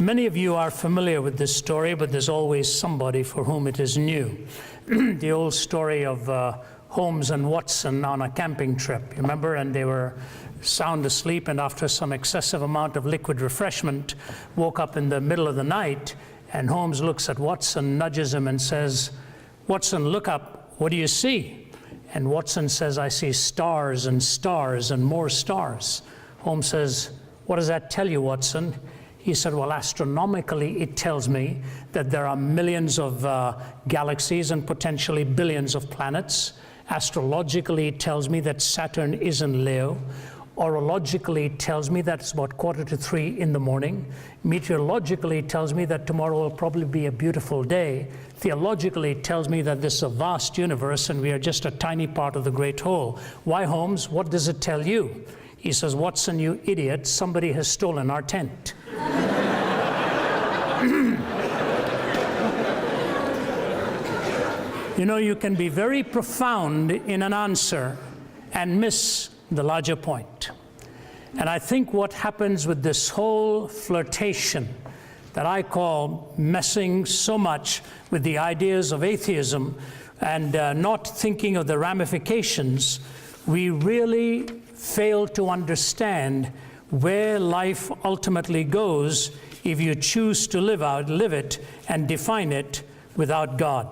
Many of you are familiar with this story, but there's always somebody for whom it is new. The old story of Holmes and Watson on a camping trip, you remember? And they were sound asleep, and after some excessive amount of liquid refreshment, woke up in the middle of the night, and Holmes looks at Watson, nudges him and says, "Watson, look up, what do you see?" And Watson says, "I see stars and stars and more stars." Holmes says, "What does that tell you, Watson?" He said, "Well, astronomically, it tells me that there are millions of galaxies and potentially billions of planets. Astrologically, it tells me that Saturn is in Leo. Orologically, it tells me that it's about 2:45 in the morning. Meteorologically, it tells me that tomorrow will probably be a beautiful day. Theologically, it tells me that this is a vast universe and we are just a tiny part of the great whole. Why, Holmes, what does it tell you?" He says, "Watson, you idiot, somebody has stolen our tent." You know, you can be very profound in an answer and miss the larger point. And I think what happens with this whole flirtation that I call messing so much with the ideas of atheism and not thinking of the ramifications, we really fail to understand where life ultimately goes if you choose to live it and define it without God.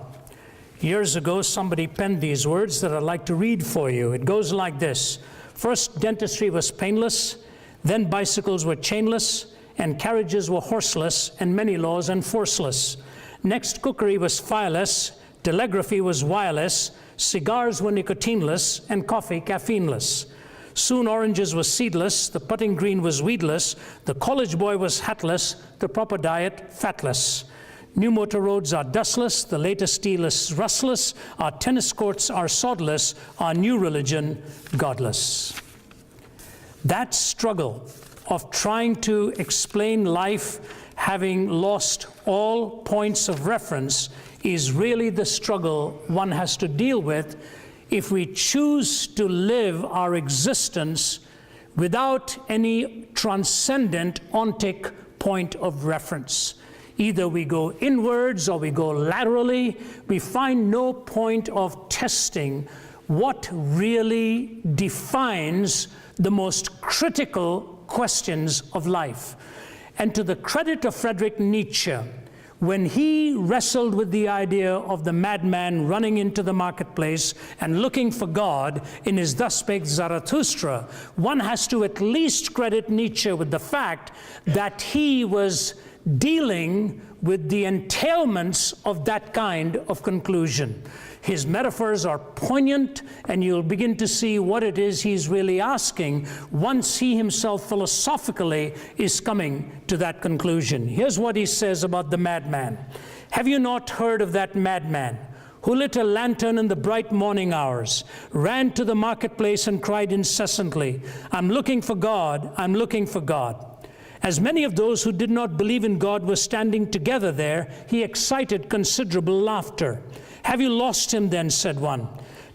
Years ago, somebody penned these words that I'd like to read for you. It goes like this: "First, dentistry was painless, then bicycles were chainless, and carriages were horseless, and many laws enforceless. Next, cookery was fireless, telegraphy was wireless, cigars were nicotineless, and coffee caffeineless. Soon oranges were seedless, the putting green was weedless, the college boy was hatless, the proper diet fatless. New motor roads are dustless, the latest steel is rustless, our tennis courts are sodless, our new religion godless." That struggle of trying to explain life having lost all points of reference is really the struggle one has to deal with if we choose to live our existence without any transcendent ontic point of reference. Either we go inwards or we go laterally. We find no point of testing what really defines the most critical questions of life. And to the credit of Friedrich Nietzsche, when he wrestled with the idea of the madman running into the marketplace and looking for God in his Thus Spake Zarathustra, one has to at least credit Nietzsche with the fact that he was dealing with the entailments of that kind of conclusion. His metaphors are poignant, and you'll begin to see what it is he's really asking once he himself philosophically is coming to that conclusion. Here's what he says about the madman. "Have you not heard of that madman who lit a lantern in the bright morning hours, ran to the marketplace and cried incessantly, 'I'm looking for God, I'm looking for God.' As many of those who did not believe in God were standing together there, he excited considerable laughter. 'Have you lost him then?' said one.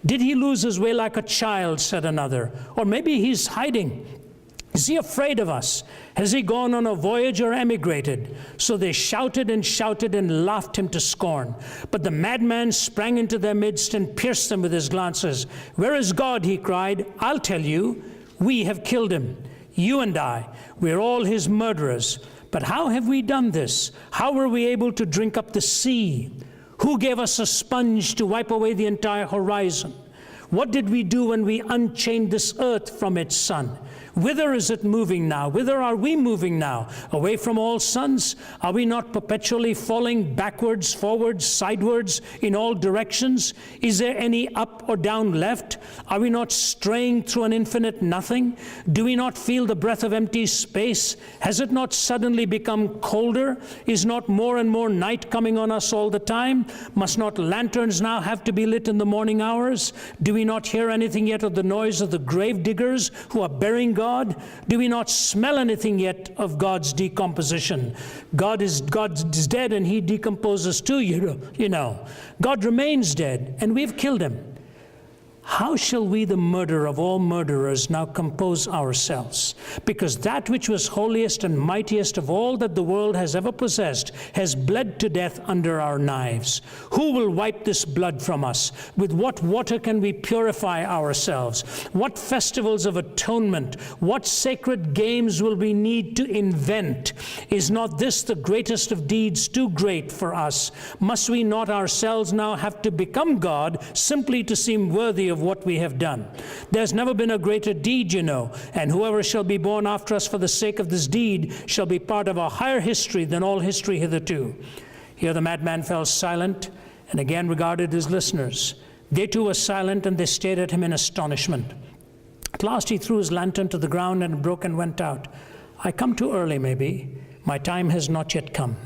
'Did he lose his way like a child?' said another. 'Or maybe he's hiding. Is he afraid of us? Has he gone on a voyage or emigrated?' So they shouted and shouted and laughed him to scorn. But the madman sprang into their midst and pierced them with his glances. 'Where is God?' he cried. 'I'll tell you. We have killed him. You and I, we're all his murderers. But how have we done this? How were we able to drink up the sea? Who gave us a sponge to wipe away the entire horizon? What did we do when we unchained this earth from its sun? Whither is it moving now? Whither are we moving now? Away from all suns? Are we not perpetually falling backwards, forwards, sidewards, in all directions? Is there any up or down left? Are we not straying through an infinite nothing? Do we not feel the breath of empty space? Has it not suddenly become colder? Is not more and more night coming on us all the time? Must not lanterns now have to be lit in the morning hours? Do we not hear anything yet of the noise of the grave diggers who are burying God? Do we not smell anything yet of God's decomposition? God is dead and he decomposes too, you know. God remains dead and we've killed him. how shall we, the murderer of all murderers, now compose ourselves? Because that which was holiest and mightiest of all that the world has ever possessed has bled to death under our knives. Who will wipe this blood from us? With what water can we purify ourselves? What festivals of atonement, what sacred games will we need to invent? Is not this the greatest of deeds, too great for us? Must we not ourselves now have to become God simply to seem worthy of what we have done? There's never been a greater deed, you know, and whoever shall be born after us for the sake of this deed shall be part of a higher history than all history hitherto. Here the madman fell silent and again regarded his listeners. They too were silent, and they stared at him in astonishment. At last he threw his lantern to the ground and broke and went out. I come too early, maybe. My time has not yet come.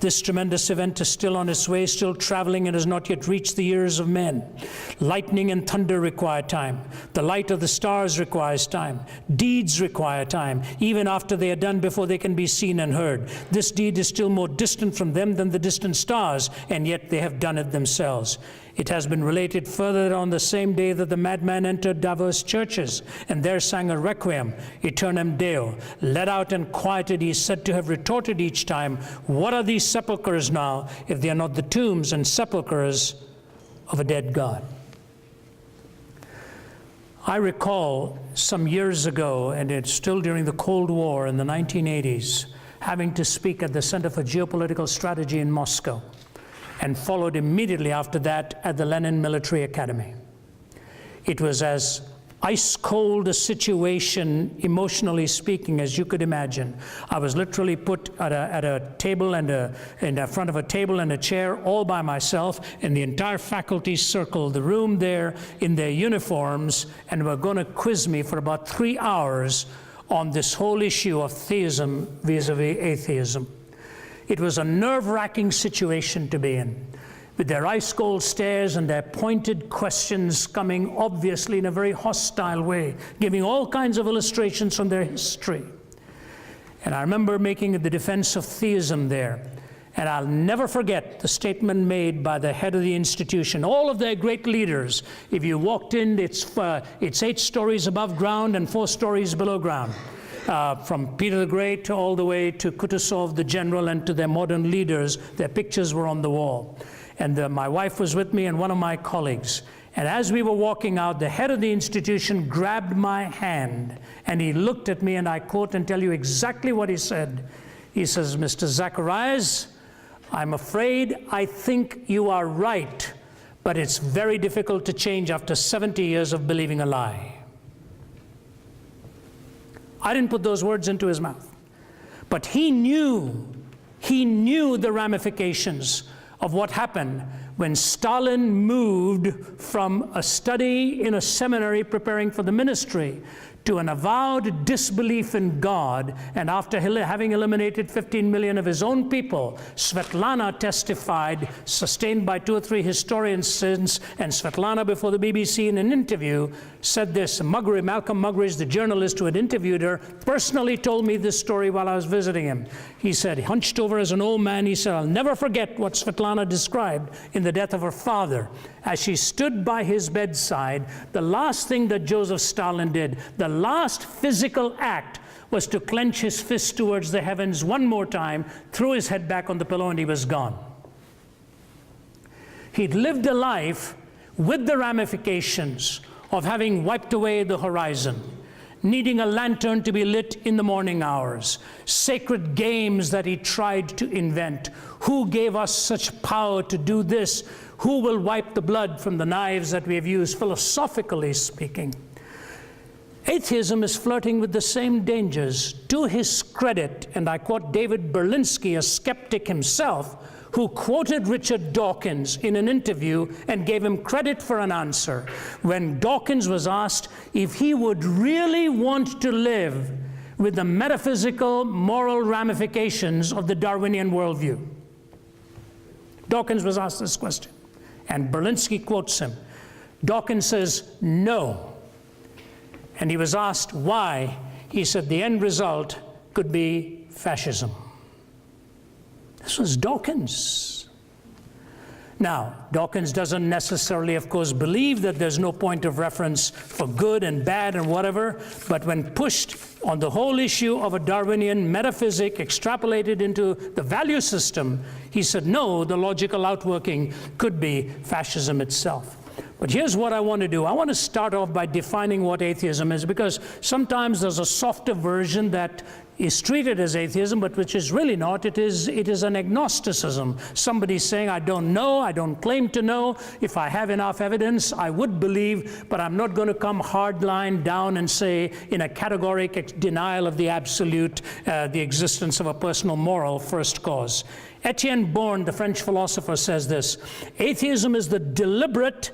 This tremendous event is still on its way, still traveling, and has not yet reached the ears of men. Lightning and thunder require time. The light of the stars requires time. Deeds require time, even after they are done, before they can be seen and heard. This deed is still more distant from them than the distant stars, and yet they have done it themselves. It has been related further that on the same day that the madman entered diverse churches, and there sang a requiem, Aeternam Deo. Let out and quieted, he is said to have retorted each time, what are these sepulchres now, if they are not the tombs and sepulchres of a dead God? I recall some years ago, and it's still during the Cold War in the 1980s, having to speak at the Center for Geopolitical Strategy in Moscow, and followed immediately after that at the Lenin Military Academy. It was as ice cold a situation, emotionally speaking, as you could imagine. I was literally put at a table and in front of a table and a chair all by myself, and the entire faculty circled the room there in their uniforms, and were going to quiz me for about 3 hours on this whole issue of theism vis-a-vis atheism. It was a nerve-wracking situation to be in, with their ice-cold stares and their pointed questions coming obviously in a very hostile way, giving all kinds of illustrations from their history. And I remember making the defense of theism there. And I'll never forget the statement made by the head of the institution, all of their great leaders. If you walked in, it's 8 stories above ground and 4 stories below ground. From Peter the Great all the way to Kutuzov the general and to their modern leaders, their pictures were on the wall. And my wife was with me and one of my colleagues. And as we were walking out, the head of the institution grabbed my hand and he looked at me, and I quote and tell you exactly what he said. He says, Mr. Zakarias, I'm afraid I think you are right, but it's very difficult to change after 70 years of believing a lie. I didn't put those words into his mouth. But he knew the ramifications of what happened when Stalin moved from a study in a seminary preparing for the ministry to an avowed disbelief in God, and after having eliminated 15 million of his own people, Svetlana testified, sustained by 2 or 3 historians since, and Svetlana before the BBC in an interview said this. Malcolm Muggeridge, the journalist who had interviewed her, personally told me this story while I was visiting him. He said, hunched over as an old man, he said, I'll never forget what Svetlana described in the death of her father. As she stood by his bedside, the last thing that Joseph Stalin did, the last physical act, was to clench his fist towards the heavens one more time, threw his head back on the pillow, and he was gone. He'd lived a life with the ramifications of having wiped away the horizon, needing a lantern to be lit in the morning hours, sacred games that he tried to invent. Who gave us such power to do this? Who will wipe the blood from the knives that we have used, philosophically speaking? Atheism is flirting with the same dangers. To his credit, and I quote David Berlinski, a skeptic himself, who quoted Richard Dawkins in an interview and gave him credit for an answer when Dawkins was asked if he would really want to live with the metaphysical, moral ramifications of the Darwinian worldview. Dawkins was asked this question, and Berlinski quotes him. Dawkins says, no. And he was asked why. He said the end result could be fascism. This was Dawkins. Now, Dawkins doesn't necessarily, of course, believe that there's no point of reference for good and bad and whatever, but when pushed on the whole issue of a Darwinian metaphysic extrapolated into the value system, he said, no, the logical outworking could be fascism itself. But here's what I want to do. I want to start off by defining what atheism is, because sometimes there's a softer version that is treated as atheism, but which is really not. It is an agnosticism. Somebody saying, I don't know, I don't claim to know. If I have enough evidence, I would believe, but I'm not going to come hardline down and say in a categoric denial of the absolute, the existence of a personal moral first cause. Etienne Born, the French philosopher, says this: atheism is the deliberate,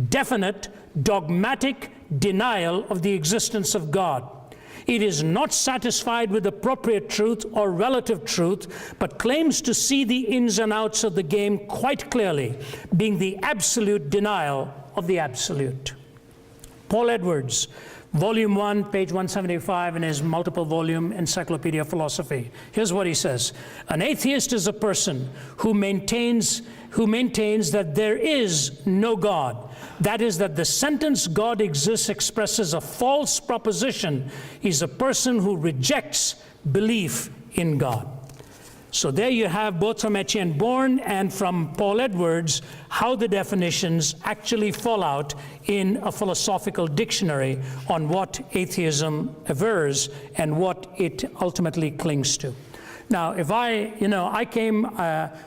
definite, dogmatic denial of the existence of God. It is not satisfied with appropriate truth or relative truth, but claims to see the ins and outs of the game quite clearly, being the absolute denial of the absolute. Paul Edwards, Volume 1, page 175 in his multiple volume Encyclopedia of Philosophy. Here's what he says: an atheist is a person who maintains that there is no God. That is, that the sentence God exists expresses a false proposition. He's a person who rejects belief in God. So there you have, both from Etienne Born and from Paul Edwards, how the definitions actually fall out in a philosophical dictionary on what atheism avers and what it ultimately clings to. Now, if I came,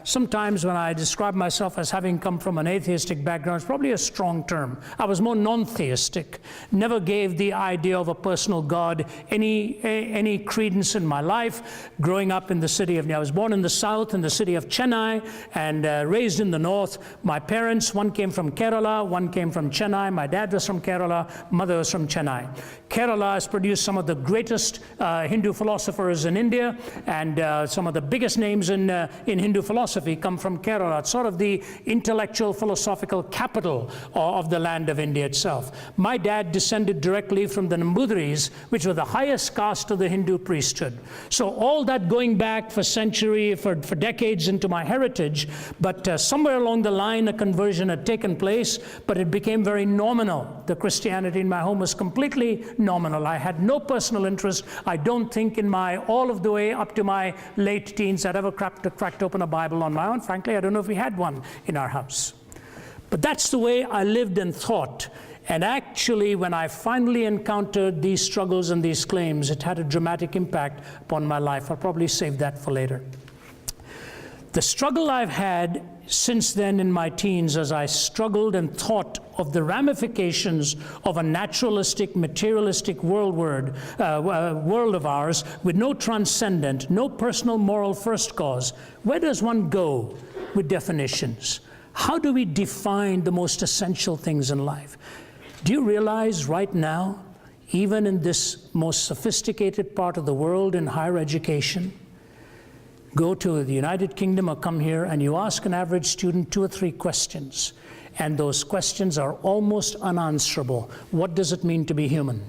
sometimes when I describe myself as having come from an atheistic background, it's probably a strong term. I was more non-theistic, never gave the idea of a personal God any credence in my life. Growing up in the city of, I was born in the south, in the city of Chennai, and raised in the north. My parents, one came from Kerala, one came from Chennai. My dad was from Kerala, mother was from Chennai. Kerala has produced some of the greatest Hindu philosophers in India, and some of the biggest names in Hindu philosophy come from Kerala. It's sort of the intellectual philosophical capital of the land of India itself. My dad descended directly from the Nambudris, which were the highest caste of the Hindu priesthood. So all that going back for decades into my heritage, but somewhere along the line a conversion had taken place, but it became very nominal. The Christianity in my home was completely nominal. I had no personal interest. I don't think in all of the way up to my late teens I'd ever cracked open a Bible on my own. Frankly, I don't know if we had one in our house. But that's the way I lived and thought. And actually, when I finally encountered these struggles and these claims, it had a dramatic impact upon my life. I'll probably save that for later. The struggle I've had since then in my teens, as I struggled and thought of the ramifications of a naturalistic, materialistic world of ours with no transcendent, no personal moral first cause, where does one go with definitions? How do we define the most essential things in life? Do you realize right now, even in this most sophisticated part of the world in higher education, go to the United Kingdom or come here and you ask an average student 2 or 3 questions, and those questions are almost unanswerable. What does it mean to be human?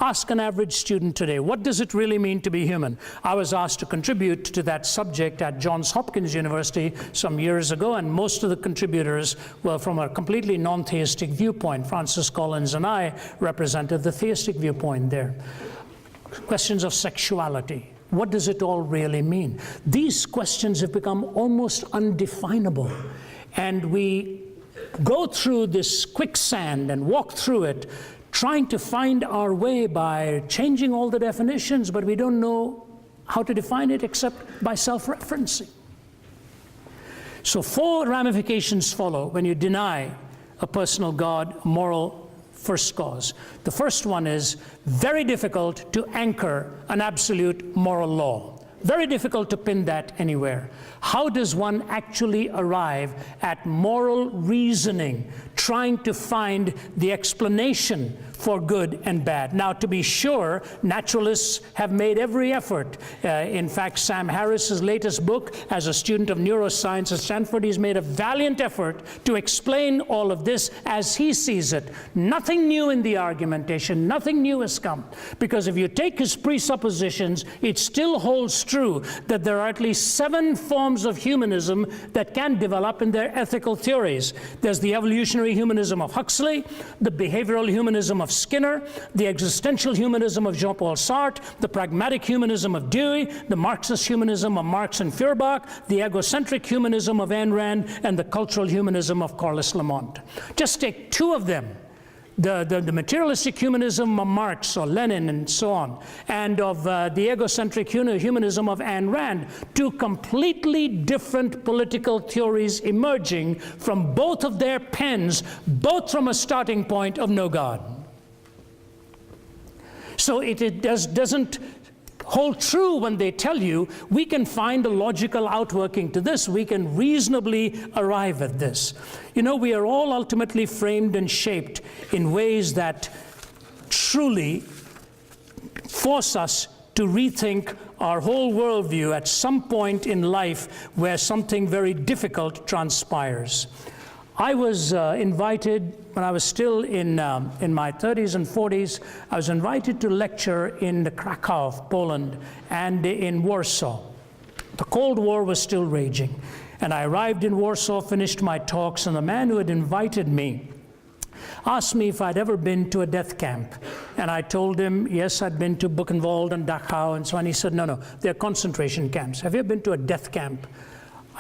Ask an average student today, what does it really mean to be human? I was asked to contribute to that subject at Johns Hopkins University some years ago, and most of the contributors were from a completely non-theistic viewpoint. Francis Collins and I represented the theistic viewpoint there. Questions of sexuality. What does it all really mean? These questions have become almost undefinable. And we go through this quicksand and walk through it, trying to find our way by changing all the definitions, but we don't know how to define it except by self-referencing. So 4 ramifications follow when you deny a personal God, moral first cause. The first one is very difficult to anchor an absolute moral law. Very difficult to pin that anywhere. How does one actually arrive at moral reasoning, trying to find the explanation for good and bad. Now, to be sure, naturalists have made every effort. In fact, Sam Harris's latest book, as a student of neuroscience at Stanford, he's made a valiant effort to explain all of this as he sees it. Nothing new in the argumentation, nothing new has come. Because if you take his presuppositions, it still holds true that there are at least 7 forms of humanism that can develop in their ethical theories. There's the evolutionary humanism of Huxley, the behavioral humanism of Skinner, the existential humanism of Jean-Paul Sartre, the pragmatic humanism of Dewey, the Marxist humanism of Marx and Feuerbach, the egocentric humanism of Ayn Rand, and the cultural humanism of Carlos Lamont. Just take 2 of them. The materialistic humanism of Marx or Lenin and so on, and of the egocentric humanism of Ayn Rand, 2 completely different political theories emerging from both of their pens, both from a starting point of no God. So it doesn't hold true when they tell you we can find a logical outworking to this, we can reasonably arrive at this. You know, we are all ultimately framed and shaped in ways that truly force us to rethink our whole worldview at some point in life where something very difficult transpires. I was invited, when I was still in my 30s and 40s, I was invited to lecture in Krakow, Poland, and in Warsaw. The Cold War was still raging. And I arrived in Warsaw, finished my talks, and the man who had invited me asked me if I'd ever been to a death camp. And I told him, yes, I'd been to Buchenwald and Dachau and so on. He said, no, they're concentration camps. Have you ever been to a death camp?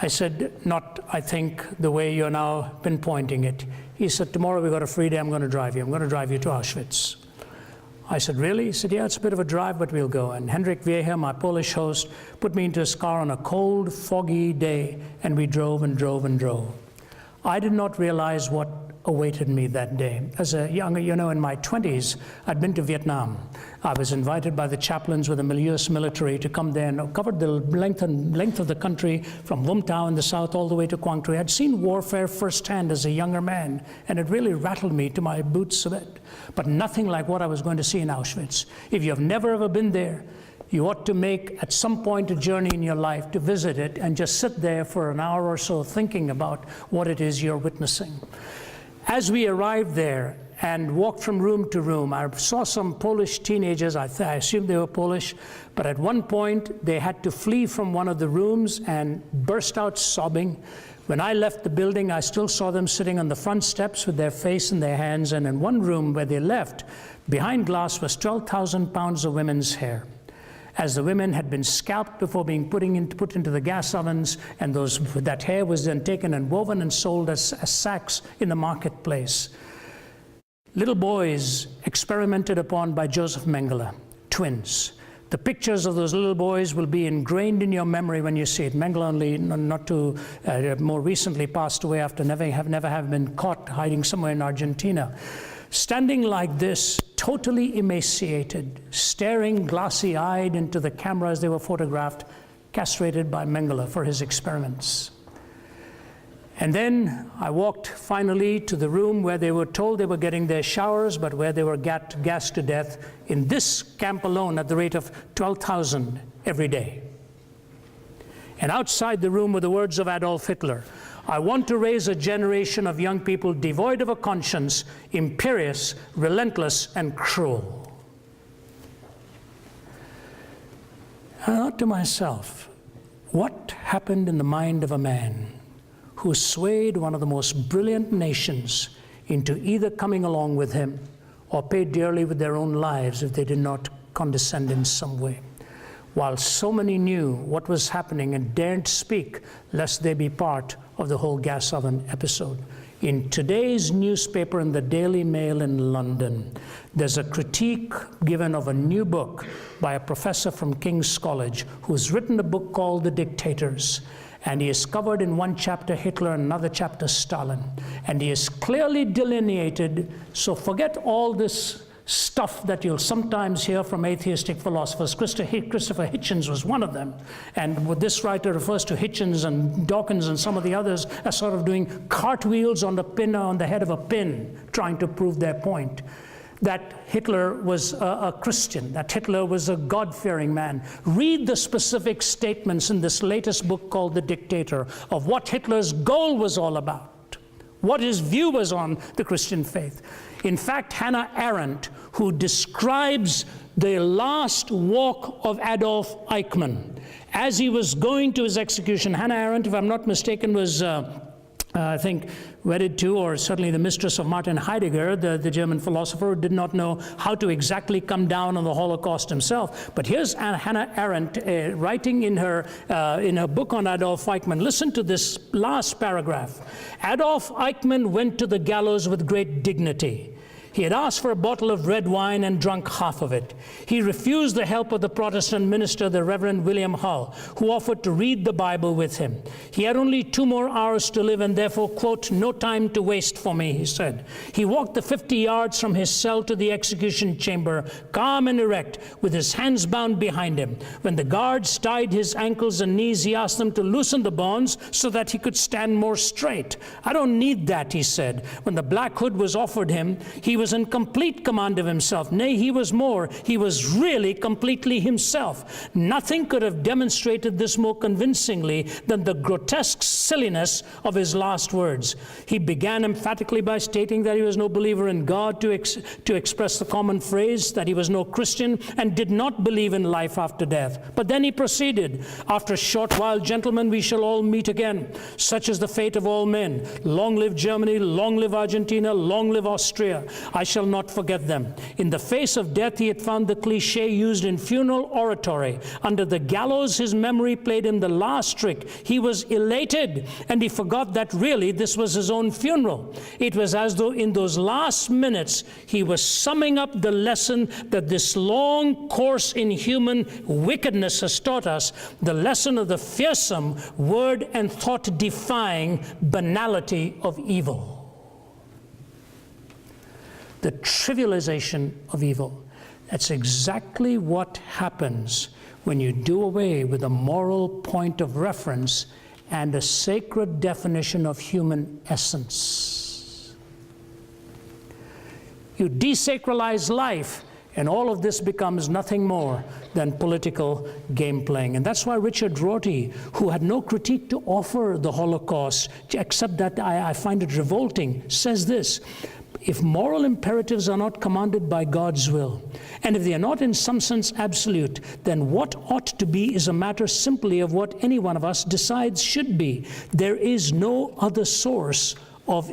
I said, not, I think, the way you're now pinpointing it. He said, tomorrow we've got a free day, I'm going to drive you. I'm going to drive you to Auschwitz. I said, really? He said, yeah, it's a bit of a drive, but we'll go. And Henryk Wiehe, my Polish host, put me into his car on a cold, foggy day, and we drove and drove and drove. I did not realize what awaited me that day. As a young, in my 20s, I'd been to Vietnam. I was invited by the chaplains with the milieux military to come there and covered the length of the country from Vung Tau in the south all the way to Quang Tri. I'd seen warfare firsthand as a younger man, and it really rattled me to my boots a bit. But nothing like what I was going to see in Auschwitz. If you have never ever been there, you ought to make at some point a journey in your life to visit it and just sit there for an hour or so thinking about what it is you're witnessing. As we arrived there and walked from room to room, I saw some Polish teenagers, I assumed they were Polish, but at one point they had to flee from one of the rooms and burst out sobbing. When I left the building, I still saw them sitting on the front steps with their face in their hands, and in one room where they left, behind glass was 12,000 pounds of women's hair, as the women had been scalped before being put into the gas ovens, and that hair was then taken and woven and sold as sacks in the marketplace. Little boys experimented upon by Joseph Mengele, twins. The pictures of those little boys will be ingrained in your memory when you see it. Mengele only not too more recently passed away after never have been caught hiding somewhere in Argentina. Standing like this, totally emaciated, staring glassy-eyed into the camera as they were photographed, castrated by Mengele for his experiments. And then I walked finally to the room where they were told they were getting their showers, but where they were gassed to death in this camp alone at the rate of 12,000 every day. And outside the room were the words of Adolf Hitler: I want to raise a generation of young people devoid of a conscience, imperious, relentless, and cruel. I thought to myself, what happened in the mind of a man who swayed one of the most brilliant nations into either coming along with him or pay dearly with their own lives if they did not condescend in some way, while so many knew what was happening and daren't speak lest they be part of the whole gas oven episode. In today's newspaper, in the Daily Mail in London, there's a critique given of a new book by a professor from King's College who's written a book called The Dictators. And he has covered in one chapter Hitler, another chapter Stalin. And he has clearly delineated, so forget all this stuff that you'll sometimes hear from atheistic philosophers. Christopher Hitchens was one of them. And what this writer refers to Hitchens and Dawkins and some of the others as sort of doing cartwheels on the head of a pin, trying to prove their point. that Hitler was a Christian, that Hitler was a God-fearing man. Read the specific statements in this latest book called The Dictator of what Hitler's goal was all about, what his view was on the Christian faith. In fact, Hannah Arendt, who describes the last walk of Adolf Eichmann as he was going to his execution, Hannah Arendt, if I'm not mistaken, was I think wedded to, or certainly the mistress of Martin Heidegger, the German philosopher, who did not know how to exactly come down on the Holocaust himself. But here's Hannah Arendt writing in her book on Adolf Eichmann. Listen to this last paragraph. Adolf Eichmann went to the gallows with great dignity. He had asked for a bottle of red wine and drunk half of it. He refused the help of the Protestant minister, the Reverend William Hull, who offered to read the Bible with him. He had only 2 more hours to live and therefore, quote, "no time to waste for me," he said. He walked the 50 yards from his cell to the execution chamber, calm and erect, with his hands bound behind him. When the guards tied his ankles and knees, he asked them to loosen the bonds so that he could stand more straight. "I don't need that," he said. When the black hood was offered him, he was in complete command of himself. Nay, he was more. He was really completely himself. Nothing could have demonstrated this more convincingly than the grotesque silliness of his last words. He began emphatically by stating that he was no believer in God, to express the common phrase that he was no Christian and did not believe in life after death. But then he proceeded, "After a short while, gentlemen, we shall all meet again. Such is the fate of all men. Long live Germany, long live Argentina, long live Austria. I shall not forget them." In the face of death, he had found the cliché used in funeral oratory. Under the gallows, his memory played him the last trick. He was elated, and he forgot that really this was his own funeral. It was as though in those last minutes, he was summing up the lesson that this long course in human wickedness has taught us, the lesson of the fearsome, word and thought defying banality of evil. The trivialization of evil. That's exactly what happens when you do away with a moral point of reference and a sacred definition of human essence. You desacralize life, and all of this becomes nothing more than political game playing. And that's why Richard Rorty, who had no critique to offer the Holocaust, except that I find it revolting, says this: if moral imperatives are not commanded by God's will, and if they are not in some sense absolute, then what ought to be is a matter simply of what any one of us decides should be. There is no other source of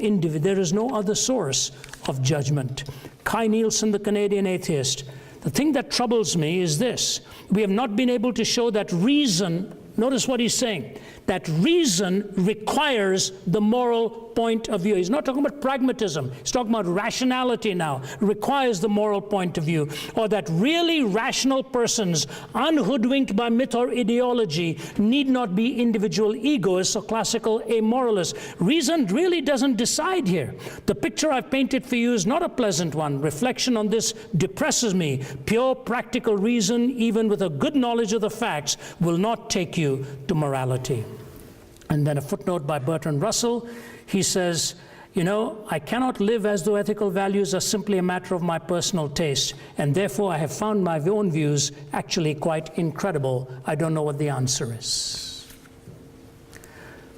judgment. Kai Nielsen, the Canadian atheist. The thing that troubles me is this: we have not been able to show that reason, notice what he's saying, that reason requires the moral point of view. He's not talking about pragmatism. He's talking about rationality now. Requires the moral point of view. Or that really rational persons, unhoodwinked by myth or ideology, need not be individual egoists or classical amoralists. Reason really doesn't decide here. The picture I've painted for you is not a pleasant one. Reflection on this depresses me. Pure practical reason, even with a good knowledge of the facts, will not take you to morality. And then a footnote by Bertrand Russell. He says, you know, I cannot live as though ethical values are simply a matter of my personal taste, and therefore I have found my own views actually quite incredible. I don't know what the answer is.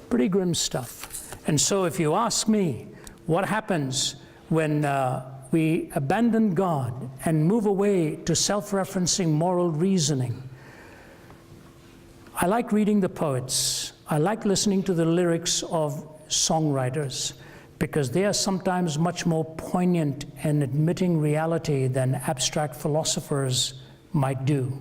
Pretty grim stuff. And so if you ask me, what happens when we abandon God and move away to self-referencing moral reasoning? I like reading the poets. I like listening to the lyrics of songwriters, because they are sometimes much more poignant in admitting reality than abstract philosophers might do.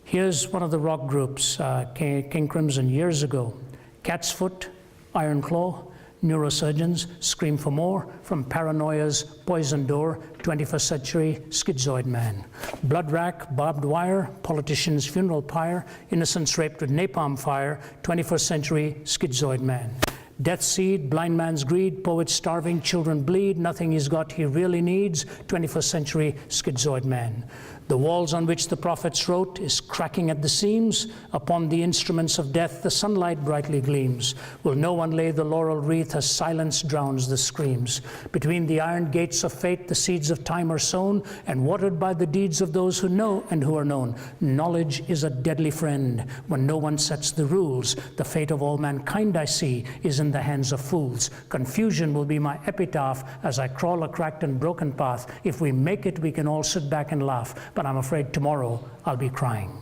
Here's one of the rock groups, King Crimson, years ago. Cat's Foot, Iron Claw, Neurosurgeons, Scream for More, From Paranoia's Poison Door, 21st Century Schizoid Man. Blood Rack, Barbed Wire, Politician's Funeral Pyre, Innocents Raped with Napalm Fire, 21st Century Schizoid Man. Death Seed, Blind Man's Greed, Poets Starving, Children Bleed, Nothing He's Got He Really Needs, 21st Century Schizoid Man. The walls on which the prophets wrote is cracking at the seams. Upon the instruments of death the sunlight brightly gleams. Will no one lay the laurel wreath as silence drowns the screams? Between the iron gates of fate the seeds of time are sown, and watered by the deeds of those who know and who are known. Knowledge is a deadly friend when no one sets the rules. The fate of all mankind, I see, is in the hands of fools. Confusion will be my epitaph as I crawl a cracked and broken path. If we make it, we can all sit back and laugh, but I'm afraid tomorrow I'll be crying.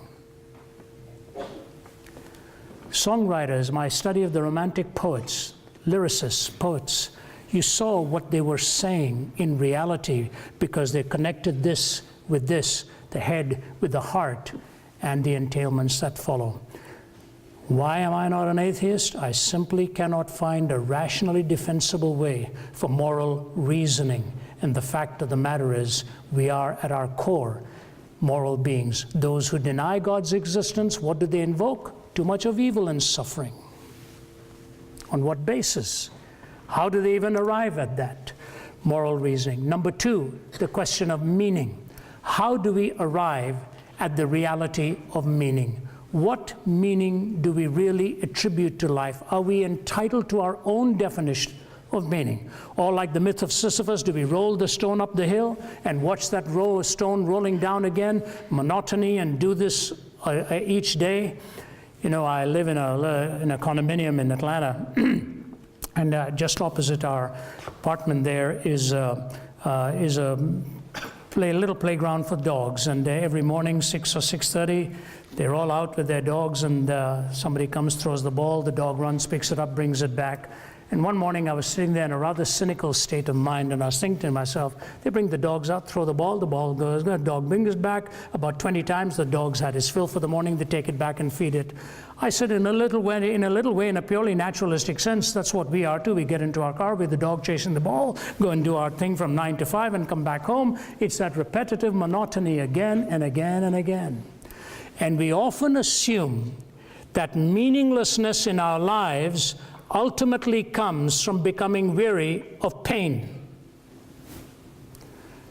Songwriters, my study of the romantic poets, lyricists, poets, you saw what they were saying in reality because they connected this with this, the head with the heart, and the entailments that follow. Why am I not an atheist? I simply cannot find a rationally defensible way for moral reasoning. And the fact of the matter is, we are at our core moral beings. Those who deny God's existence, what do they invoke? Too much of evil and suffering. On what basis? How do they even arrive at that moral reasoning? Number two, the question of meaning. How do we arrive at the reality of meaning? What meaning do we really attribute to life? Are we entitled to our own definition of meaning? Or like the myth of Sisyphus, do we roll the stone up the hill and watch that row of stone rolling down again, monotony, and do this each day? You know, I live in a condominium in Atlanta, and just opposite our apartment there is a little playground for dogs, and every morning 6 or 6:30 they're all out with their dogs, and somebody comes, throws the ball, the dog runs, picks it up, brings it back. And one morning I was sitting there in a rather cynical state of mind, and I was thinking to myself, they bring the dogs out, throw the ball goes, the dog brings it back. About 20 times the dog's had his fill for the morning, they take it back and feed it. I said, in a little way, in a purely naturalistic sense, that's what we are too. We get into our car with the dog chasing the ball, go and do our thing from 9 to 5 and come back home. It's that repetitive monotony again and again and again. And we often assume that meaninglessness in our lives ultimately comes from becoming weary of pain,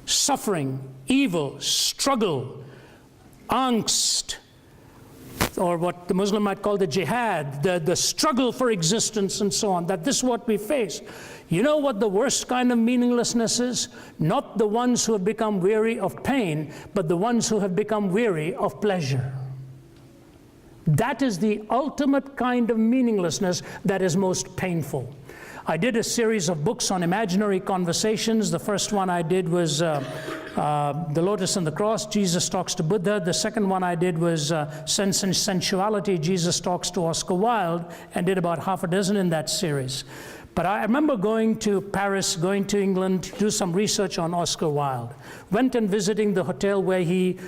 suffering, evil, struggle, angst, or what the Muslim might call the jihad, the struggle for existence and so on, that this is what we face. You know what the worst kind of meaninglessness is? Not the ones who have become weary of pain, but the ones who have become weary of pleasure. That is the ultimate kind of meaninglessness that is most painful. I did a series of books on imaginary conversations. The first one I did was The Lotus and the Cross, Jesus Talks to Buddha. The second one I did was Sense and Sensuality, Jesus Talks to Oscar Wilde, and did about half a dozen in that series. But I remember going to Paris, going to England to do some research on Oscar Wilde. Went and visiting the hotel where he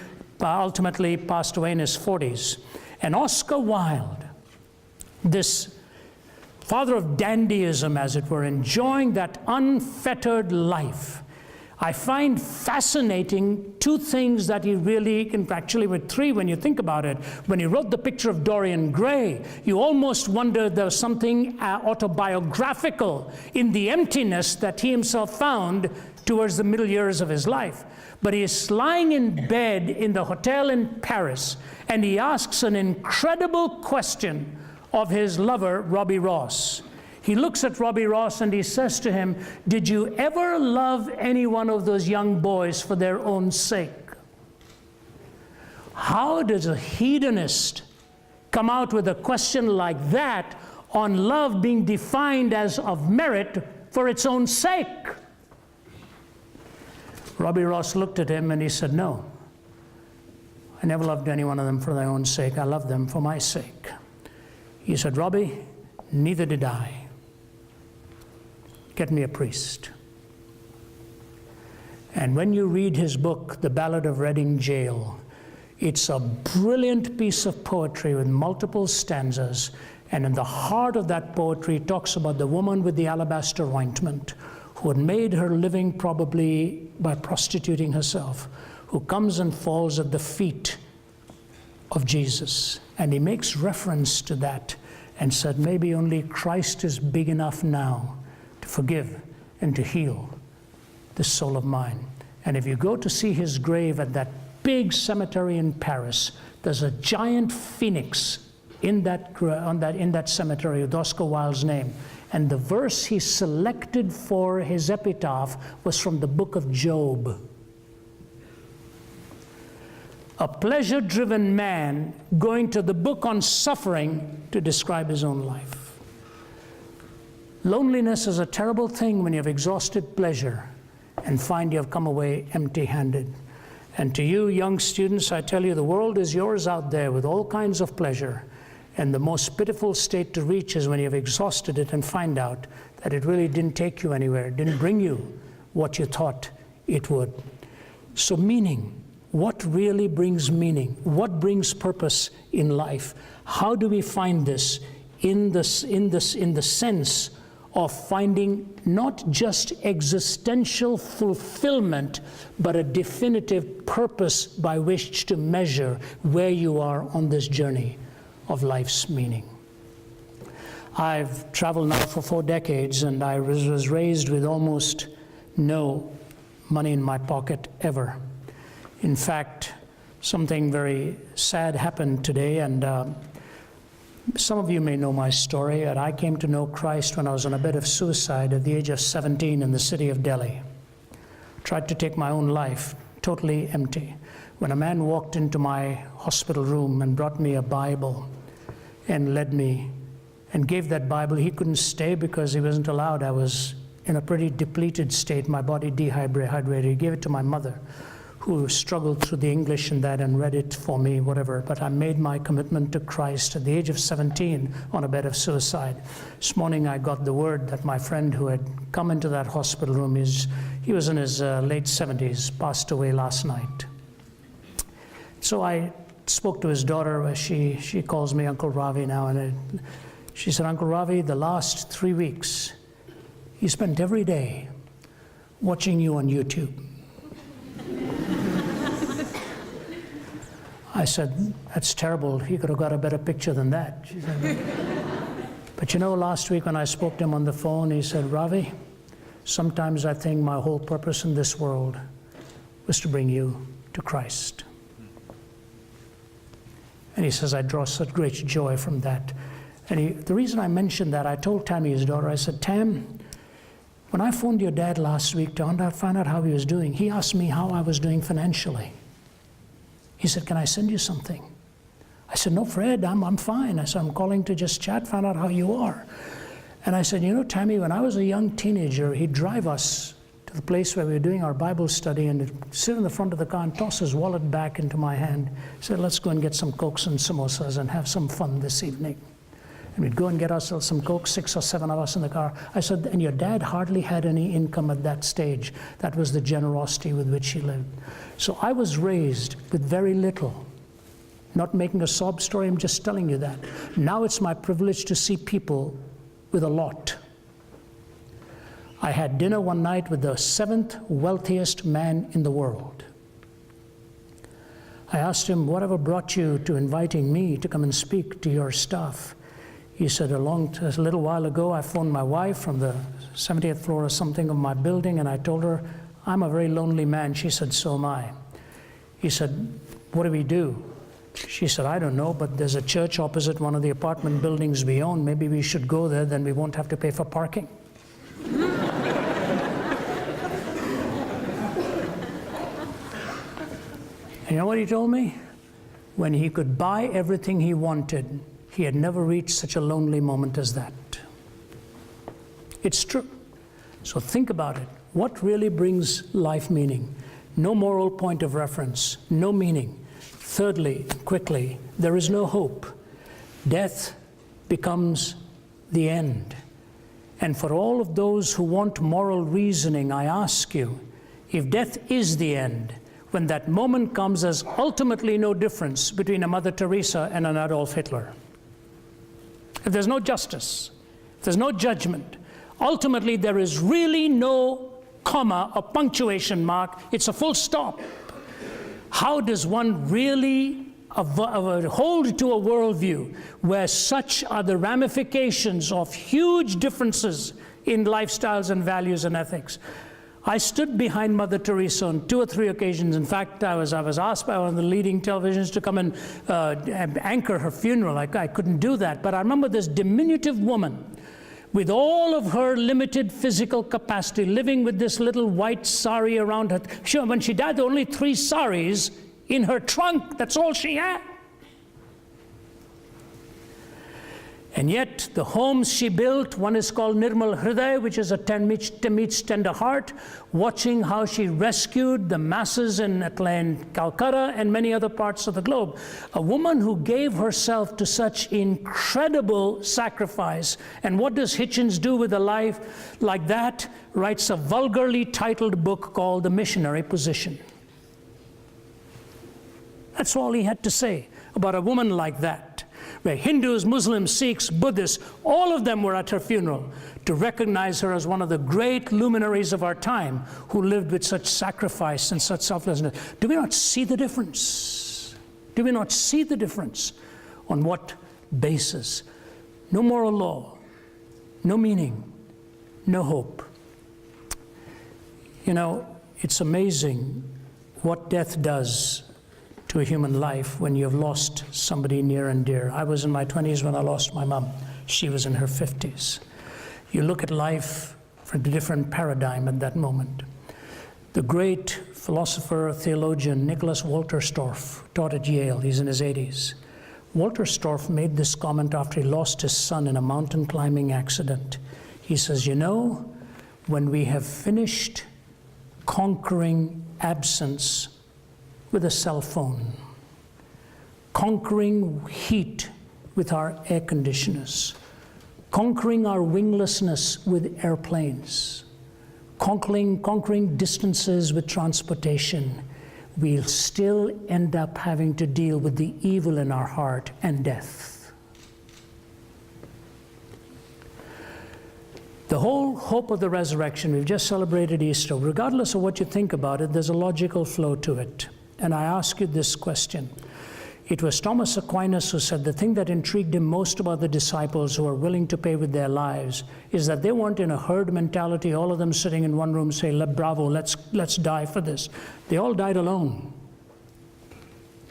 ultimately passed away in his 40s. And Oscar Wilde, this father of dandyism, as it were, enjoying that unfettered life, I find fascinating two things that he really, actually with three when you think about it. When he wrote The Picture of Dorian Gray, you almost wondered there was something autobiographical in the emptiness that he himself found towards the middle years of his life. But he is lying in bed in the hotel in Paris, and he asks an incredible question of his lover, Robbie Ross. He looks at Robbie Ross and he says to him, "Did you ever love any one of those young boys for their own sake?" How does a hedonist come out with a question like that on love being defined as of merit for its own sake? Robbie Ross looked at him and he said, "No, I never loved any one of them for their own sake. I loved them for my sake." He said, "Robbie, neither did I. Get me a priest." And when you read his book, The Ballad of Reading Gaol, it's a brilliant piece of poetry with multiple stanzas. And in the heart of that poetry, it talks about the woman with the alabaster ointment, who had made her living probably by prostituting herself, who comes and falls at the feet of Jesus. And he makes reference to that and said, maybe only Christ is big enough now to forgive and to heal this soul of mine. And if you go to see his grave at that big cemetery in Paris. There's a giant phoenix in that cemetery with Oscar Wilde's name. And the verse he selected for his epitaph was from the book of Job. A pleasure-driven man going to the book on suffering to describe his own life. Loneliness is a terrible thing when you've exhausted pleasure and find you have come away empty-handed. And to you young students, I tell you, the world is yours out there with all kinds of pleasure. And the most pitiful state to reach is when you've exhausted it and find out that it really didn't take you anywhere, didn't bring you what you thought it would. So meaning, what really brings meaning? What brings purpose in life? How do we find this in the sense of finding not just existential fulfillment, but a definitive purpose by which to measure where you are on this journey of life's meaning? I've traveled now for 4 decades, and I was raised with almost no money in my pocket ever. In fact, something very sad happened today, and some of you may know my story. And I came to know Christ when I was on a bed of suicide at the age of 17 in the city of Delhi. Tried to take my own life, totally empty. When a man walked into my hospital room and brought me a Bible and led me and gave that Bible, he couldn't stay because he wasn't allowed. I was in a pretty depleted state, my body dehydrated. He gave it to my mother, who struggled through the English in that and read it for me, whatever. But I made my commitment to Christ at the age of 17 on a bed of suicide. This morning I got the word that my friend who had come into that hospital room, he was in his late 70s, passed away last night. So I spoke to his daughter. She calls me Uncle Ravi now, and she said, Uncle Ravi, the last 3 weeks, he spent every day watching you on YouTube. I said, that's terrible. He could have got a better picture than that. She said, but you know, last week when I spoke to him on the phone, he said, Ravi, sometimes I think my whole purpose in this world was to bring you to Christ. And he says, I draw such great joy from that. And the reason I mentioned that, I told Tammy, his daughter, I said, Tam, when I phoned your dad last week to find out how he was doing, he asked me how I was doing financially. He said, can I send you something? I said, no, Fred, I'm fine. I said, I'm calling to just chat, find out how you are. And I said, you know, Tammy, when I was a young teenager, he'd drive us to the place where we were doing our Bible study, and he'd sit in the front of the car and toss his wallet back into my hand. He said, let's go and get some Cokes and samosas and have some fun this evening. And we'd go and get ourselves some Coke, 6 or 7 of us in the car. I said, and your dad hardly had any income at that stage. That was the generosity with which he lived. So I was raised with very little. Not making a sob story, I'm just telling you that. Now it's my privilege to see people with a lot. I had dinner one night with the 7th wealthiest man in the world. I asked him, whatever brought you to inviting me to come and speak to your staff? He said, a little while ago, I phoned my wife from the 70th floor or something of my building, and I told her, I'm a very lonely man. She said, so am I. He said, what do we do? She said, I don't know, but there's a church opposite one of the apartment buildings we own. Maybe we should go there, then we won't have to pay for parking. And you know what he told me? When he could buy everything he wanted, he had never reached such a lonely moment as that. It's true. So think about it. What really brings life meaning? No moral point of reference, no meaning. Thirdly, quickly, there is no hope. Death becomes the end. And for all of those who want moral reasoning, I ask you, if death is the end, when that moment comes, there's ultimately no difference between a Mother Teresa and an Adolf Hitler. If there's no justice, if there's no judgment, ultimately there is really no comma or punctuation mark. It's a full stop. How does one really hold to a worldview where such are the ramifications of huge differences in lifestyles and values and ethics? I stood behind Mother Teresa on 2 or 3 occasions. In fact, I was asked by one of the leading televisions to come and anchor her funeral. I couldn't do that. But I remember this diminutive woman with all of her limited physical capacity, living with this little white sari around her. Sure, when she died, there were only 3 saris in her trunk. That's all she had. And yet, the homes she built, one is called Nirmal Hriday, which is a meets tender heart, watching how she rescued the masses in Calcutta and many other parts of the globe. A woman who gave herself to such incredible sacrifice. And what does Hitchens do with a life like that? Writes a vulgarly titled book called The Missionary Position. That's all he had to say about a woman like that. Where Hindus, Muslims, Sikhs, Buddhists, all of them were at her funeral to recognize her as one of the great luminaries of our time who lived with such sacrifice and such selflessness. Do we not see the difference? Do we not see the difference? On what basis? No moral law, no meaning, no hope. You know, it's amazing what death does to a human life when you've lost somebody near and dear. I was in my 20s when I lost my mom. She was in her 50s. You look at life from a different paradigm at that moment. The great philosopher, theologian, Nicholas Wolterstorff, taught at Yale. He's in his 80s. Wolterstorff made this comment after he lost his son in a mountain climbing accident. He says, you know, when we have finished conquering absence with a cell phone, conquering heat with our air conditioners, conquering our winglessness with airplanes, conquering distances with transportation, we'll still end up having to deal with the evil in our heart and death. The whole hope of the resurrection, we've just celebrated Easter. Regardless of what you think about it, there's a logical flow to it. And I ask you this question. It was Thomas Aquinas who said the thing that intrigued him most about the disciples who are willing to pay with their lives is that they weren't in a herd mentality, all of them sitting in one room saying, bravo, let's die for this. They all died alone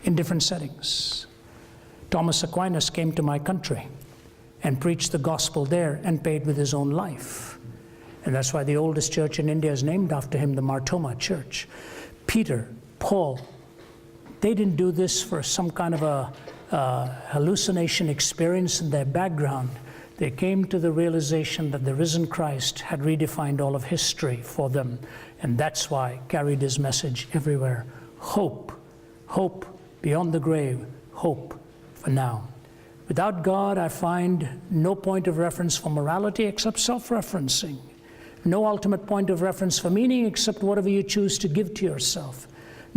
in different settings. Thomas Aquinas came to my country and preached the gospel there and paid with his own life. And that's why the oldest church in India is named after him, the Mar Thoma Church. Peter, Paul, they didn't do this for some kind of a hallucination experience in their background. They came to the realization that the risen Christ had redefined all of history for them, and that's why carried his message everywhere. Hope, hope beyond the grave, hope for now. Without God, I find no point of reference for morality except self-referencing. No ultimate point of reference for meaning except whatever you choose to give to yourself.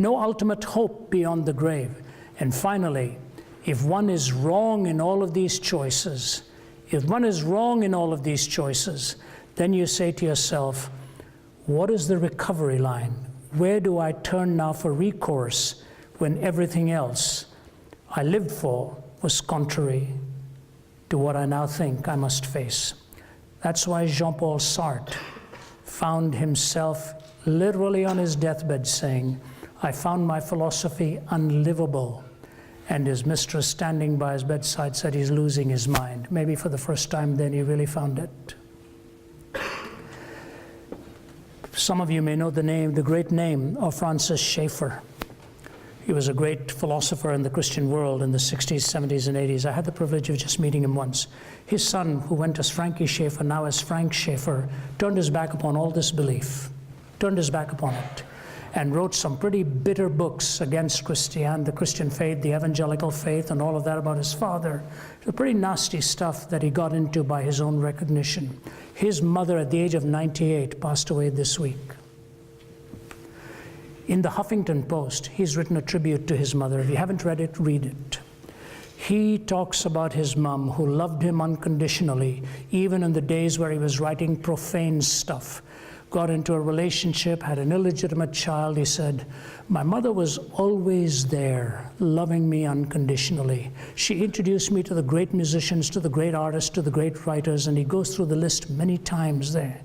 No ultimate hope beyond the grave. And finally, if one is wrong in all of these choices, then you say to yourself, what is the recovery line? Where do I turn now for recourse when everything else I lived for was contrary to what I now think I must face? That's why Jean-Paul Sartre found himself literally on his deathbed saying, I found my philosophy unlivable. And his mistress standing by his bedside said he's losing his mind. Maybe for the first time then he really found it. Some of you may know the great name of Francis Schaeffer. He was a great philosopher in the Christian world in the 60s, 70s, and 80s. I had the privilege of just meeting him once. His son, who went as Frankie Schaeffer, now as Frank Schaeffer, turned his back upon all this belief, turned his back upon it, and wrote some pretty bitter books against the Christian faith, the evangelical faith, and all of that about his father. The pretty nasty stuff that he got into by his own recognition. His mother, at the age of 98, passed away this week. In the Huffington Post, he's written a tribute to his mother. If you haven't read it, read it. He talks about his mom, who loved him unconditionally, even in the days where he was writing profane stuff. Got into a relationship, had an illegitimate child. He said, my mother was always there, loving me unconditionally. She introduced me to the great musicians, to the great artists, to the great writers, and he goes through the list many times there.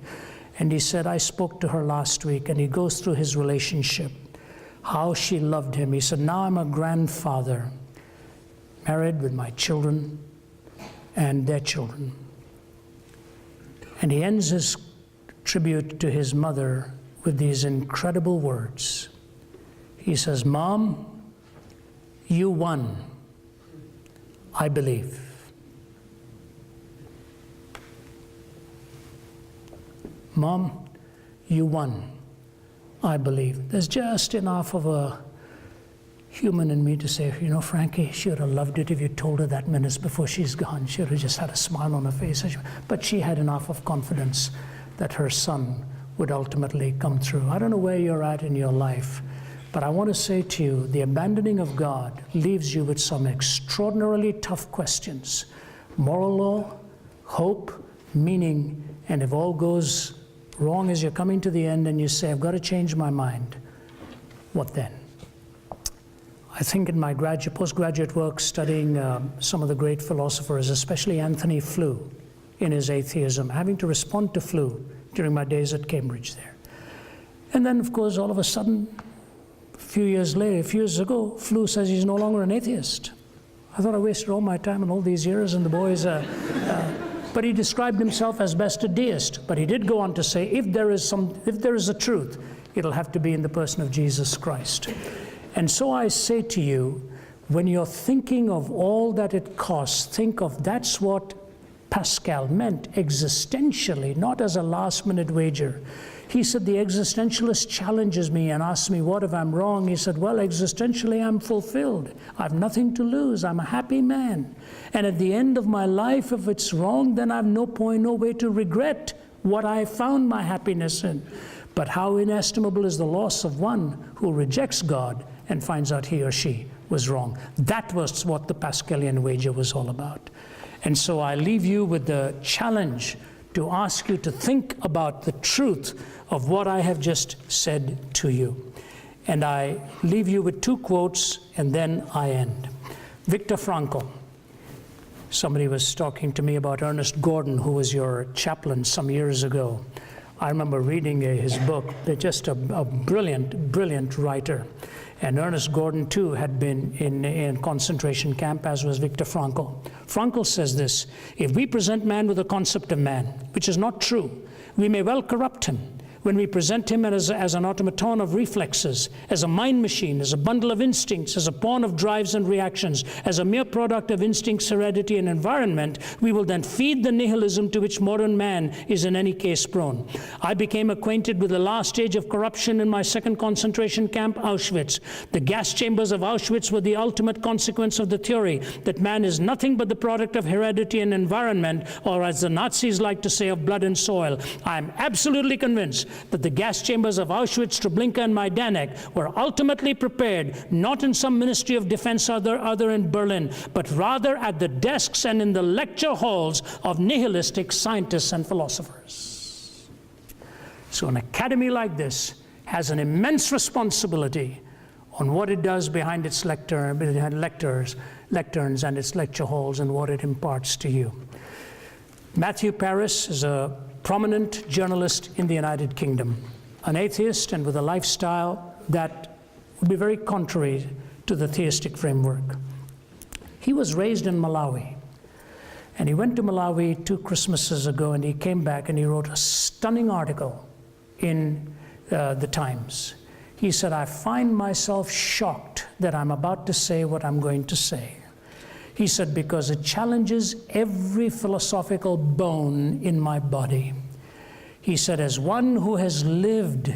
And he said, I spoke to her last week, and he goes through his relationship, how she loved him. He said, now I'm a grandfather, married with my children and their children. And he ends his tribute to his mother with these incredible words. He says, Mom, you won. I believe. Mom, you won. I believe. There's just enough of a human in me to say, you know, Frankie, she would have loved it if you told her that minutes before she's gone. She would have just had a smile on her face. But she had enough of confidence that her son would ultimately come through. I don't know where you're at in your life, but I want to say to you, the abandoning of God leaves you with some extraordinarily tough questions. Moral law, hope, meaning, and if all goes wrong as you're coming to the end and you say, I've got to change my mind, what then? I think in my postgraduate work studying some of the great philosophers, especially Anthony Flew in his atheism, having to respond to Flew during my days at Cambridge there. And then, of course, all of a sudden, a few years ago, Flew says he's no longer an atheist. I thought I wasted all my time and all these years, and the boys... But he described himself as best a deist. But he did go on to say, if there is a truth, it'll have to be in the person of Jesus Christ. And so I say to you, when you're thinking of all that it costs, think of that's what Pascal meant existentially, not as a last-minute wager. He said, the existentialist challenges me and asks me, what if I'm wrong? He said, well, existentially, I'm fulfilled. I've nothing to lose. I'm a happy man. And at the end of my life, if it's wrong, then I've no way to regret what I found my happiness in. But how inestimable is the loss of one who rejects God and finds out he or she was wrong. That was what the Pascalian wager was all about. And so I leave you with the challenge to ask you to think about the truth of what I have just said to you. And I leave you with two quotes, and then I end. Viktor Frankl. Somebody was talking to me about Ernest Gordon, who was your chaplain some years ago. I remember reading his book. Just a brilliant, brilliant writer. And Ernest Gordon, too, had been in concentration camp, as was Viktor Frankl. Frankl says this, if we present man with a concept of man, which is not true, we may well corrupt him. When we present him as an automaton of reflexes, as a mind machine, as a bundle of instincts, as a pawn of drives and reactions, as a mere product of instincts, heredity, and environment, we will then feed the nihilism to which modern man is in any case prone. I became acquainted with the last stage of corruption in my second concentration camp, Auschwitz. The gas chambers of Auschwitz were the ultimate consequence of the theory that man is nothing but the product of heredity and environment, or as the Nazis like to say, of blood and soil. I am absolutely convinced that the gas chambers of Auschwitz, Treblinka, and Majdanek were ultimately prepared, not in some Ministry of Defense other in Berlin, but rather at the desks and in the lecture halls of nihilistic scientists and philosophers. So an academy like this has an immense responsibility on what it does behind its lecterns and its lecture halls and what it imparts to you. Matthew Paris is a prominent journalist in the United Kingdom, an atheist and with a lifestyle that would be very contrary to the theistic framework. He was raised in Malawi, and he went to Malawi 2 Christmases ago, and he came back and he wrote a stunning article in the Times. He said, I find myself shocked that I'm about to say what I'm going to say. He said, because it challenges every philosophical bone in my body. He said, as one who has lived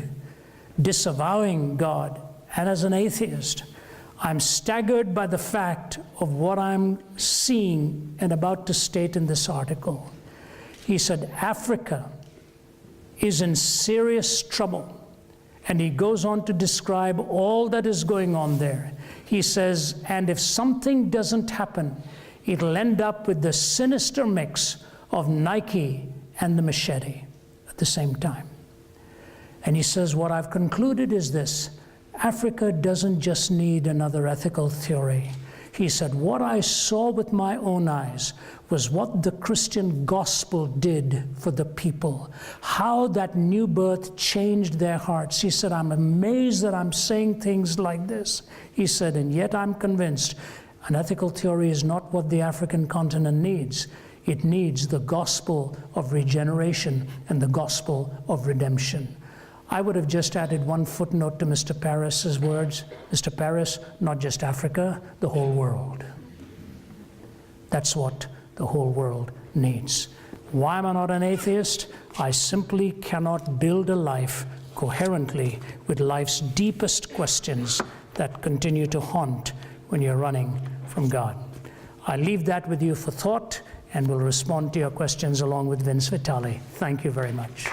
disavowing God and as an atheist, I'm staggered by the fact of what I'm seeing and about to state in this article. He said, Africa is in serious trouble. And he goes on to describe all that is going on there. He says, and if something doesn't happen, it'll end up with the sinister mix of Nike and the machete at the same time. And he says, what I've concluded is this: Africa doesn't just need another ethical theory. He said, what I saw with my own eyes was what the Christian gospel did for the people, how that new birth changed their hearts. He said, I'm amazed that I'm saying things like this. He said, and yet I'm convinced an ethical theory is not what the African continent needs. It needs the gospel of regeneration and the gospel of redemption. I would have just added one footnote to Mr. Paris's words. Mr. Paris, not just Africa, the whole world. That's what the whole world needs. Why am I not an atheist? I simply cannot build a life coherently with life's deepest questions that continue to haunt when you're running from God. I leave that with you for thought, and will respond to your questions along with Vince Vitale. Thank you very much.